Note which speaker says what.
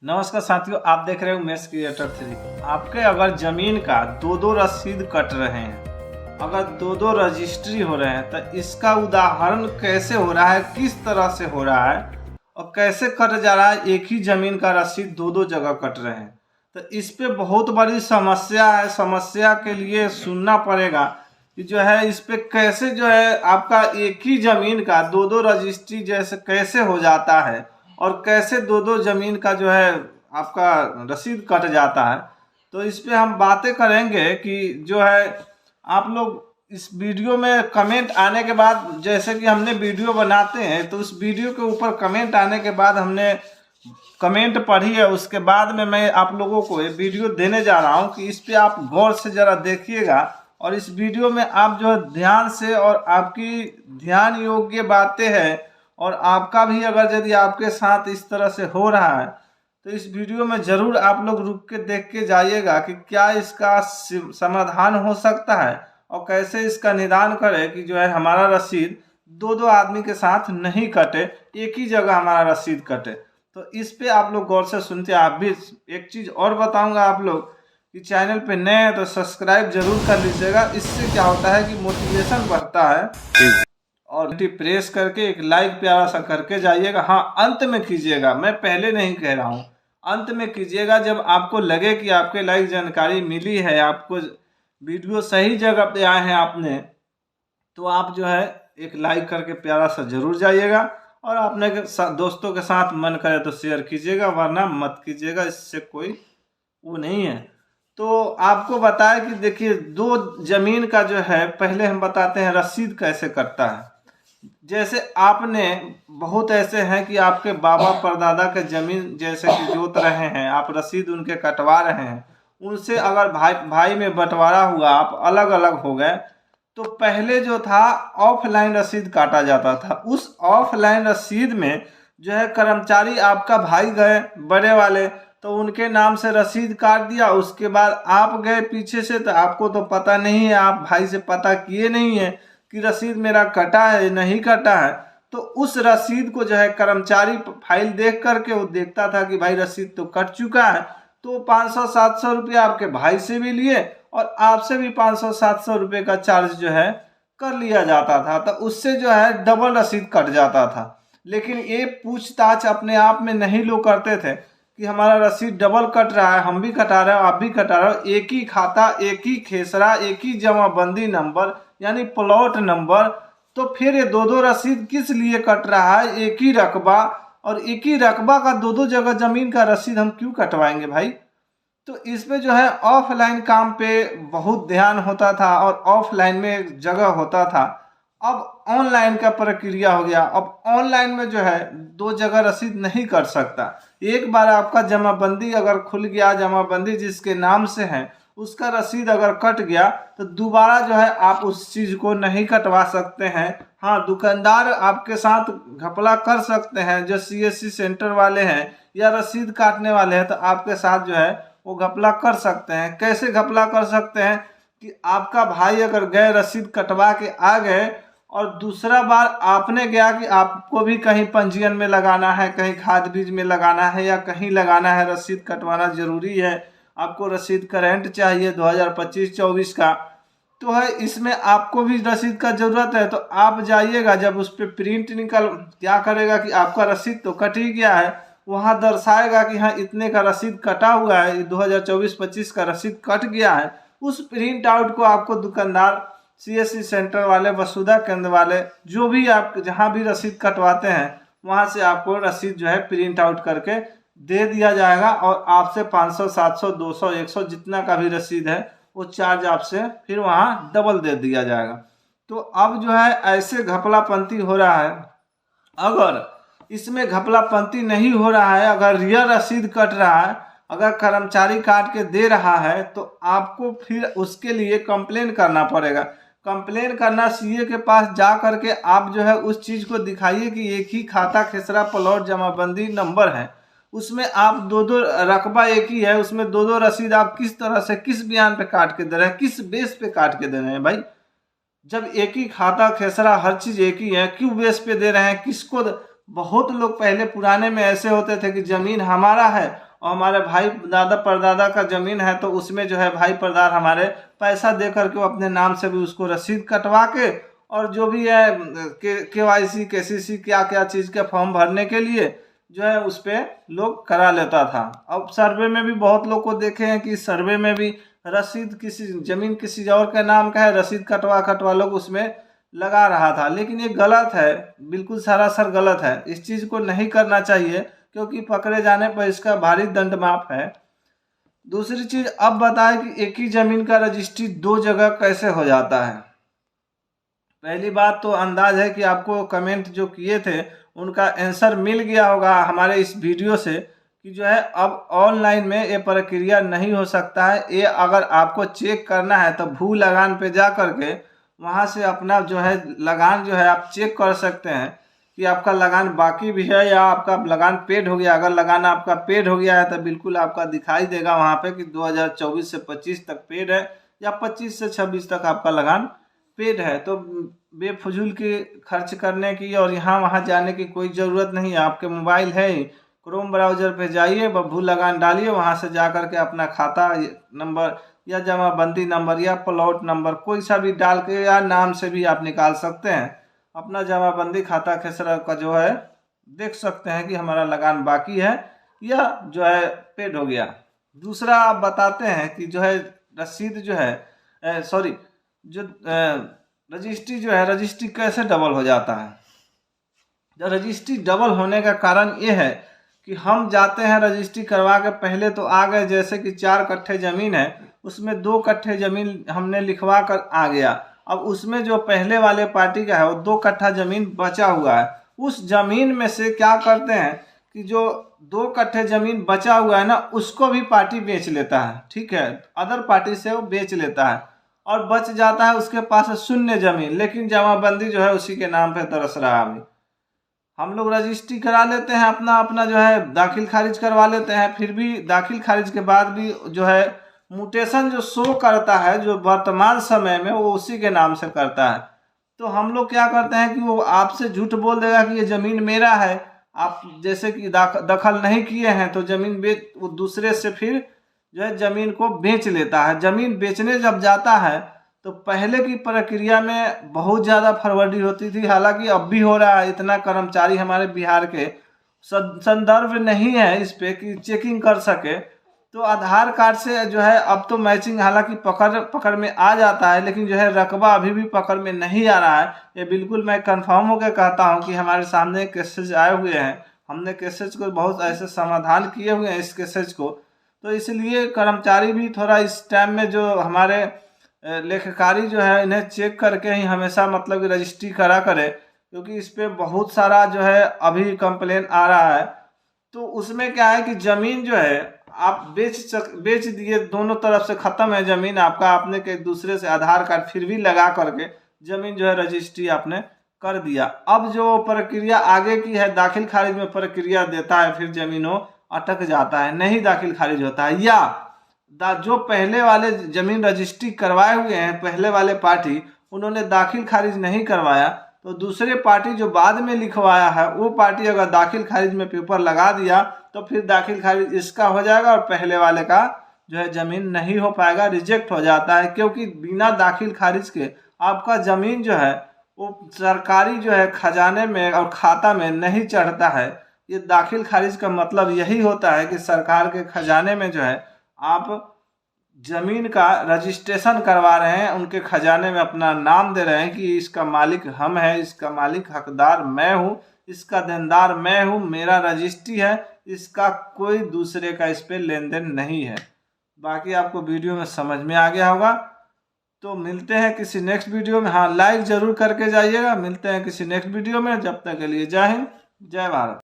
Speaker 1: नमस्कार साथियों, आप देख रहे हो मेष क्रिएटर 3। आपके अगर जमीन का दो दो रसीद कट रहे हैं, अगर दो दो रजिस्ट्री हो रहे हैं, तो इसका उदाहरण कैसे हो रहा है, किस तरह से हो रहा है और कैसे कट जा रहा है। एक ही जमीन का रसीद दो दो जगह कट रहे हैं, तो इस पे बहुत बड़ी समस्या है। समस्या के लिए सुनना पड़ेगा कि जो है इस पे कैसे जो है आपका एक ही जमीन का दो दो रजिस्ट्री जैसे कैसे हो जाता है और कैसे दो दो जमीन का जो है आपका रसीद कट जाता है। तो इस पे हम बातें करेंगे कि जो है आप लोग इस वीडियो में कमेंट आने के बाद, जैसे कि हमने वीडियो बनाते हैं तो उस वीडियो के ऊपर कमेंट आने के बाद हमने कमेंट पढ़ी है, उसके बाद में मैं आप लोगों को ये वीडियो देने जा रहा हूं कि इस पे आप गौर से ज़रा देखिएगा और इस वीडियो में आप जो है ध्यान से, और आपकी ध्यान योग्य बातें हैं और आपका भी अगर यदि आपके साथ इस तरह से हो रहा है तो इस वीडियो में ज़रूर आप लोग रुक के देख के जाइएगा कि क्या इसका समाधान हो सकता है और कैसे इसका निदान करें कि जो है हमारा रसीद दो दो आदमी के साथ नहीं कटे, एक ही जगह हमारा रसीद कटे। तो इस पे आप लोग गौर से सुनते हैं। आप भी एक चीज़ और बताऊंगा आप लोग कि चैनल पे नए हैं तो सब्सक्राइब जरूर कर लीजिएगा। इससे क्या होता है कि मोटिवेशन बढ़ता है। और प्रेस करके एक लाइक प्यारा सा करके जाइएगा। हाँ, अंत में कीजिएगा, मैं पहले नहीं कह रहा हूँ, अंत में कीजिएगा जब आपको लगे कि आपके लाइक जानकारी मिली है, आपको वीडियो सही जगह पे आए हैं आपने, तो आप जो है एक लाइक करके प्यारा सा जरूर जाइएगा। और अपने दोस्तों के साथ मन करे तो शेयर कीजिएगा, वरना मत कीजिएगा, इससे कोई वो नहीं है। तो आपको बताया कि देखिए दो जमीन का जो है, पहले हम बताते हैं रसीद कैसे कटता है। जैसे आपने बहुत ऐसे हैं कि आपके बाबा परदादा के जमीन जैसे कि जोत रहे हैं, आप रसीद उनके कटवा रहे हैं, उनसे अगर भाई भाई में बंटवारा हुआ, आप अलग अलग हो गए, तो पहले जो था ऑफलाइन रसीद काटा जाता था। उस ऑफलाइन रसीद में जो है कर्मचारी आपका भाई गए बड़े वाले, तो उनके नाम से रसीद काट दिया। उसके बाद आप गए पीछे से, तो आपको तो पता नहीं है, आप भाई से पता किए नहीं है कि रसीद मेरा कटा है नहीं कटा है। तो उस रसीद को जो है कर्मचारी फाइल देख करके वो देखता था कि भाई रसीद तो कट चुका है, तो 500-700 रुपया आपके भाई से भी लिए और आपसे भी 500-700 रुपये का चार्ज जो है कर लिया जाता था। तो उससे जो है डबल रसीद कट जाता था। लेकिन ये पूछताछ अपने आप में नहीं लोग करते थे कि हमारा रसीद डबल कट रहा है, हम भी कटा रहे हो, आप भी कटा रहे हो, एक ही खाता, एक ही खेसरा, एक ही जमाबंदी नंबर यानी प्लॉट नंबर, तो फिर ये दो दो रसीद किस लिए कट रहा है। एक ही रकबा, और एक ही रकबा का दो दो जगह जमीन का रसीद हम क्यों कटवाएंगे भाई। तो इसमें जो है ऑफलाइन काम पे बहुत ध्यान होता था और ऑफलाइन में एक जगह होता था। अब ऑनलाइन का प्रक्रिया हो गया। अब ऑनलाइन में जो है दो जगह रसीद नहीं कर सकता। एक बार आपका जमाबंदी अगर खुल गया, जमाबंदी जिसके नाम से है उसका रसीद अगर कट गया, तो दोबारा जो है आप उस चीज़ को नहीं कटवा सकते हैं। हाँ, दुकानदार आपके साथ घपला कर सकते हैं, जो सीएससी सेंटर वाले हैं या रसीद काटने वाले हैं, तो आपके साथ जो है वो घपला कर सकते हैं। कैसे घपला कर सकते हैं कि आपका भाई अगर गए रसीद कटवा के आ गए और दूसरा बार आपने गया कि आपको भी कहीं पंजीयन में लगाना है, कहीं खाद बीज में लगाना है या कहीं लगाना है, रसीद कटवाना जरूरी है, आपको रसीद करेंट चाहिए 2025-24 का, तो है इसमें आपको भी रसीद का ज़रूरत है। तो आप जाइएगा, जब उस पर प्रिंट निकल क्या करेगा कि आपका रसीद तो कट ही गया है, वहाँ दर्शाएगा कि हाँ इतने का रसीद कटा हुआ है, 2024-25 का रसीद कट गया है। उस प्रिंट आउट को आपको दुकानदार, सीएससी सेंटर वाले, वसुधा केंद्र वाले, जो भी आप जहाँ भी रसीद कटवाते हैं वहाँ से आपको रसीद जो है प्रिंट आउट करके दे दिया जाएगा और आपसे 500, 700, 200, 100 जितना का भी रसीद है वो चार्ज आपसे फिर वहाँ डबल दे दिया जाएगा। तो अब जो है ऐसे घपलापंती हो रहा है। अगर इसमें घपलापंती नहीं हो रहा है, अगर रियल रसीद कट रहा है, अगर कर्मचारी काट के दे रहा है, तो आपको फिर उसके लिए कंप्लेन करना पड़ेगा। कंप्लेन करना सीए के पास जा करके आप जो है उस चीज़ को दिखाइए कि एक ही खाता, खेसरा, प्लॉट, जमाबंदी नंबर है, उसमें आप दो दो रकबा एक ही है, उसमें दो दो रसीद आप किस तरह से, किस बयान पे काट के दे रहे हैं, किस बेस पे काट के दे रहे हैं भाई। जब एक ही खाता, खेसरा, हर चीज़ एक ही है, क्यों बेस पे दे रहे हैं, किसको बहुत लोग पहले पुराने में ऐसे होते थे कि ज़मीन हमारा है और हमारे भाई दादा परदादा का ज़मीन है तो उसमें जो है भाई परदार हमारे पैसा दे करके वो अपने नाम से भी उसको रसीद कटवा के और जो भी है KYC KCC क्या क्या चीज़ के फॉर्म भरने के लिए जो है उस पर लोग करा लेता था। अब सर्वे में भी बहुत लोग को देखे हैं कि सर्वे में भी रसीद किसी ज़मीन किसी और के नाम का है, रसीद कटवा लोग उसमें लगा रहा था, लेकिन ये गलत है, बिल्कुल सरासर गलत है। इस चीज़ को नहीं करना चाहिए क्योंकि पकड़े जाने पर इसका भारी दंड माफ है। दूसरी चीज़, अब बताएं कि एक ही ज़मीन का रजिस्ट्री 2 जगह कैसे हो जाता है। पहली बात तो अंदाज है कि आपको कमेंट जो किए थे उनका आंसर मिल गया होगा हमारे इस वीडियो से कि जो है अब ऑनलाइन में ये प्रक्रिया नहीं हो सकता है। ये अगर आपको चेक करना है तो भू लगान पे जा करके वहाँ से अपना जो है लगान जो है आप चेक कर सकते हैं कि आपका लगान बाकी भी है या आपका लगान पेड हो गया। अगर लगान आपका पेड हो गया है तो बिल्कुल आपका दिखाई देगा वहाँ पे कि 2024 से 25 तक पेड है या 25 से 26 तक आपका लगान पेड है। तो बेफजूल के खर्च करने की और यहाँ वहाँ जाने की कोई ज़रूरत नहीं है। आपके मोबाइल है, क्रोम ब्राउज़र पे जाइए, भू लगान डालिए, वहाँ से जा कर के अपना खाता नंबर या जमाबंदी नंबर या प्लॉट नंबर कोई सा भी डाल के या नाम से भी आप निकाल सकते हैं। अपना जमाबंदी खाता खेसरा का जो है देख सकते हैं कि हमारा लगान बाकी है या जो है पेड हो गया। दूसरा आप बताते हैं कि जो है रसीद जो है सॉरी जो रजिस्ट्री जो है रजिस्ट्री कैसे डबल हो जाता है। जो रजिस्ट्री डबल होने का कारण ये है कि हम जाते हैं रजिस्ट्री करवा के, पहले तो आ गए जैसे कि 4 कट्ठे ज़मीन है उसमें 2 कट्ठे ज़मीन हमने लिखवा कर आ गया। अब उसमें जो पहले वाले पार्टी का है वो 2 कट्ठा ज़मीन बचा हुआ है, उस ज़मीन में से क्या करते हैं कि जो 2 कट्ठे ज़मीन बचा हुआ है ना उसको भी पार्टी बेच लेता है, ठीक है, अदर पार्टी से वो बेच लेता है और बच जाता है उसके पास शून्य ज़मीन, लेकिन जमाबंदी जो है उसी के नाम पे तरस रहा है। अभी हम लोग रजिस्ट्री करा लेते हैं, अपना जो है दाखिल खारिज करवा लेते हैं, फिर भी दाखिल खारिज के बाद भी जो है म्यूटेशन जो शो करता है जो वर्तमान समय में वो उसी के नाम से करता है। तो हम लोग क्या करते हैं कि वो आपसे झूठ बोल देगा कि ये ज़मीन मेरा है, आप जैसे कि दखल नहीं किए हैं तो ज़मीन वो दूसरे से फिर जो है ज़मीन को बेच लेता है। ज़मीन बेचने जब जाता है तो पहले की प्रक्रिया में बहुत ज़्यादा फरवरी होती थी, हालांकि अब भी हो रहा है। इतना कर्मचारी हमारे बिहार के संदर्भ नहीं है इस पे कि चेकिंग कर सके। तो आधार कार्ड से जो है अब तो मैचिंग हालांकि पकड़ में आ जाता है, लेकिन जो है रकबा अभी भी पकड़ में नहीं आ रहा है। ये बिल्कुल मैं कंफर्म होकर कहता हूँ कि हमारे सामने केसेज आए हुए हैं, हमने केसेज को बहुत ऐसे समाधान किए हुए हैं इस केसेज को। तो इसलिए कर्मचारी भी थोड़ा इस टाइम में जो हमारे लेखकारी जो है इन्हें चेक करके ही हमेशा मतलब कि रजिस्ट्री करा करे, क्योंकि इस पर बहुत सारा जो है अभी कंप्लेन आ रहा है। तो उसमें क्या है कि ज़मीन जो है आप बेच दिए, दोनों तरफ से ख़त्म है ज़मीन आपका, आपने के दूसरे से आधार कार्ड फिर भी लगा करके ज़मीन जो है रजिस्ट्री आपने कर दिया। अब जो प्रक्रिया आगे की है दाखिल खारिज में प्रक्रिया देता है, फिर ज़मीनों अटक जाता है, नहीं दाखिल खारिज होता है। या जो पहले वाले ज़मीन रजिस्ट्री करवाए हुए हैं पहले वाले पार्टी, उन्होंने दाखिल खारिज नहीं करवाया तो दूसरे पार्टी जो बाद में लिखवाया है वो पार्टी अगर दाखिल खारिज में पेपर लगा दिया तो फिर दाखिल खारिज इसका हो जाएगा और पहले वाले का जो है ज़मीन नहीं हो पाएगा, रिजेक्ट हो जाता है। क्योंकि बिना दाखिल खारिज के आपका ज़मीन जो है वो सरकारी जो है खजाने में और खाता में नहीं चढ़ता है। ये दाखिल खारिज का मतलब यही होता है कि सरकार के खजाने में जो है आप ज़मीन का रजिस्ट्रेशन करवा रहे हैं, उनके खजाने में अपना नाम दे रहे हैं कि इसका मालिक हम हैं, इसका मालिक हकदार मैं हूँ, इसका देनदार मैं हूँ, मेरा रजिस्ट्री है, इसका कोई दूसरे का इस पर लेन देन नहीं है। बाकी आपको वीडियो में समझ में आ गया होगा। तो मिलते हैं किसी नेक्स्ट वीडियो में। हाँ, लाइक ज़रूर करके जाइएगा। मिलते हैं किसी नेक्स्ट वीडियो में, जब तक के लिए जय हिंद जय भारत।